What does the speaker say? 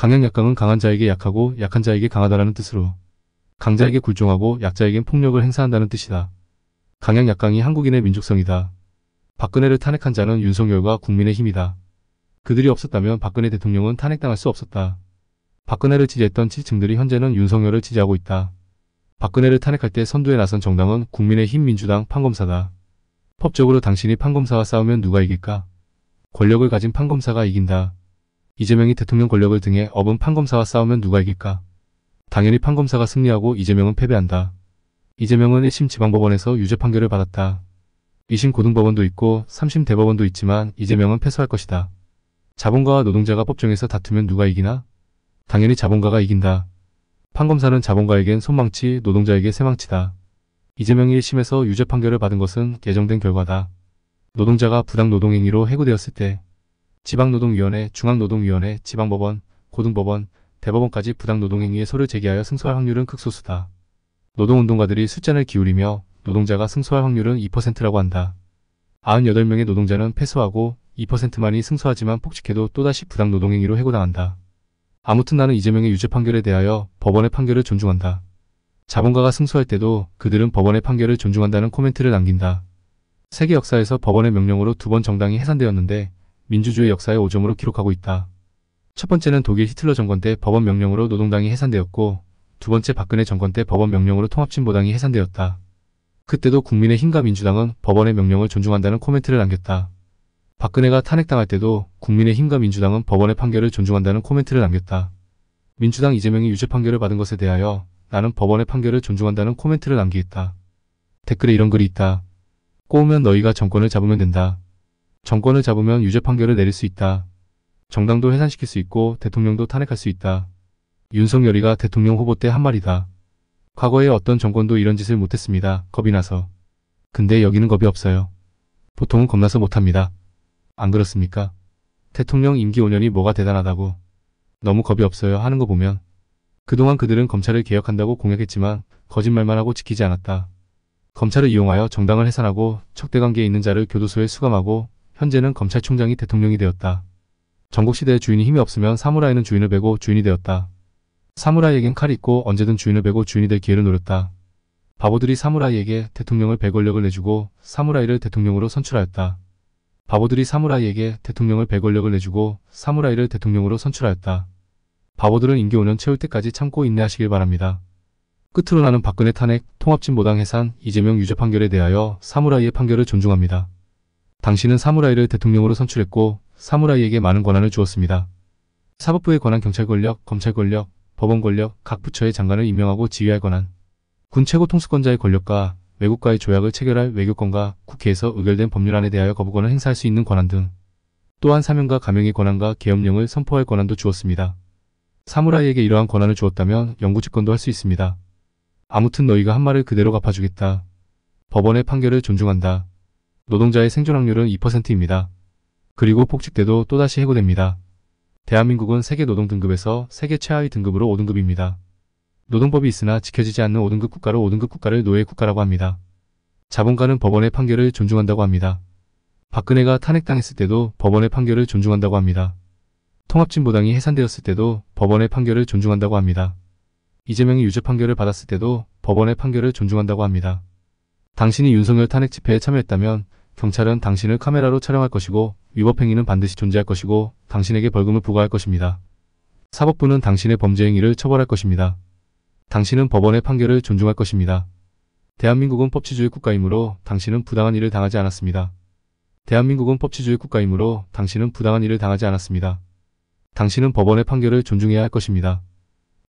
강약 약강은 강한 자에게 약하고 약한 자에게 강하다라는 뜻으로 강자에게 굴종하고 약자에겐 폭력을 행사한다는 뜻이다. 강약 약강이 한국인의 민족성이다. 박근혜를 탄핵한 자는 윤석열과 국민의힘이다. 그들이 없었다면 박근혜 대통령은 탄핵당할 수 없었다. 박근혜를 지지했던 지지층들이 현재는 윤석열을 지지하고 있다. 박근혜를 탄핵할 때 선두에 나선 정당은 국민의힘, 민주당, 판검사다. 법적으로 당신이 판검사와 싸우면 누가 이길까? 권력을 가진 판검사가 이긴다. 이재명이 대통령 권력을 등에 업은 판검사와 싸우면 누가 이길까? 당연히 판검사가 승리하고 이재명은 패배한다. 이재명은 1심 지방법원에서 유죄 판결을 받았다. 2심 고등법원도 있고 3심 대법원도 있지만 이재명은 패소할 것이다. 자본가와 노동자가 법정에서 다투면 누가 이기나? 당연히 자본가가 이긴다. 판검사는 자본가에겐 손망치, 노동자에게 쇠망치다. 이재명이 1심에서 유죄 판결을 받은 것은 예정된 결과다. 노동자가 부당노동행위로 해고되었을 때 지방노동위원회, 중앙노동위원회, 지방법원, 고등법원, 대법원까지 부당노동행위에 소를 제기하여 승소할 확률은 극소수다. 노동운동가들이 숫잔을 기울이며 노동자가 승소할 확률은 2%라고 한다. 98명의 노동자는 패소하고 2%만이 승소하지만 폭직해도 또다시 부당노동행위로 해고당한다. 아무튼 나는 이재명의 유죄 판결에 대하여 법원의 판결을 존중한다. 자본가가 승소할 때도 그들은 법원의 판결을 존중한다는 코멘트를 남긴다. 세계 역사에서 법원의 명령으로 2번 정당이 해산되었는데 민주주의 역사의 오점으로 기록하고 있다. 첫 번째는 독일 히틀러 정권 때 법원 명령으로 노동당이 해산되었고 두 번째 박근혜 정권 때 법원 명령으로 통합진보당이 해산되었다. 그때도 국민의힘과 민주당은 법원의 명령을 존중한다는 코멘트를 남겼다. 박근혜가 탄핵당할 때도 국민의힘과 민주당은 법원의 판결을 존중한다는 코멘트를 남겼다. 민주당 이재명이 유죄 판결을 받은 것에 대하여 나는 법원의 판결을 존중한다는 코멘트를 남기겠다. 댓글에 이런 글이 있다. 꼬우면 너희가 정권을 잡으면 된다. 정권을 잡으면 유죄 판결을 내릴 수 있다. 정당도 해산시킬 수 있고 대통령도 탄핵할 수 있다. 윤석열이가 대통령 후보 때 한 말이다. 과거에 어떤 정권도 이런 짓을 못했습니다. 겁이 나서. 근데 여기는 겁이 없어요. 보통은 겁나서 못합니다. 안 그렇습니까? 대통령 임기 5년이 뭐가 대단하다고. 너무 겁이 없어요 하는 거 보면. 그동안 그들은 검찰을 개혁한다고 공약했지만 거짓말만 하고 지키지 않았다. 검찰을 이용하여 정당을 해산하고 척대관계에 있는 자를 교도소에 수감하고 현재는 검찰총장이 대통령이 되었다. 전국시대의 주인이 힘이 없으면 사무라이는 주인을 베고 주인이 되었다. 사무라이에겐 칼이 있고 언제든 주인을 베고 주인이 될 기회를 노렸다. 바보들이 사무라이에게 대통령을 벨 권력을 내주고 사무라이를 대통령으로 선출하였다. 바보들이 사무라이에게 대통령을 벨 권력을 내주고 사무라이를 대통령으로 선출하였다. 바보들은 임기 5년 채울 때까지 참고 인내하시길 바랍니다. 끝으로 나는 박근혜 탄핵, 통합진보당 해산, 이재명 유죄 판결에 대하여 사무라이의 판결을 존중합니다. 당신은 사무라이를 대통령으로 선출했고 사무라이에게 많은 권한을 주었습니다. 사법부의 권한, 경찰 권력, 검찰 권력, 법원 권력, 각 부처의 장관을 임명하고 지휘할 권한, 군 최고 통수권자의 권력과 외국과의 조약을 체결할 외교권과 국회에서 의결된 법률안에 대하여 거부권을 행사할 수 있는 권한 등 또한 사명과 가명의 권한과 계엄령을 선포할 권한도 주었습니다. 사무라이에게 이러한 권한을 주었다면 영구집권도 할 수 있습니다. 아무튼 너희가 한 말을 그대로 갚아주겠다. 법원의 판결을 존중한다. 노동자의 생존 확률은 2%입니다. 그리고 폭직돼도 또다시 해고됩니다. 대한민국은 세계 노동 등급에서 세계 최하위 등급으로 5등급입니다. 노동법이 있으나 지켜지지 않는 5등급 국가로 5등급 국가를 노예 국가라고 합니다. 자본가는 법원의 판결을 존중한다고 합니다. 박근혜가 탄핵당했을 때도 법원의 판결을 존중한다고 합니다. 통합진보당이 해산되었을 때도 법원의 판결을 존중한다고 합니다. 이재명이 유죄 판결을 받았을 때도 법원의 판결을 존중한다고 합니다. 당신이 윤석열 탄핵 집회에 참여했다면 경찰은 당신을 카메라로 촬영할 것이고 위법행위는 반드시 존재할 것이고 당신에게 벌금을 부과할 것입니다. 사법부는 당신의 범죄 행위를 처벌할 것입니다. 당신은 법원의 판결을 존중할 것입니다. 대한민국은 법치주의 국가이므로 당신은 부당한 일을 당하지 않았습니다. 대한민국은 법치주의 국가이므로 당신은 부당한 일을 당하지 않았습니다. 당신은 법원의 판결을 존중해야 할 것입니다.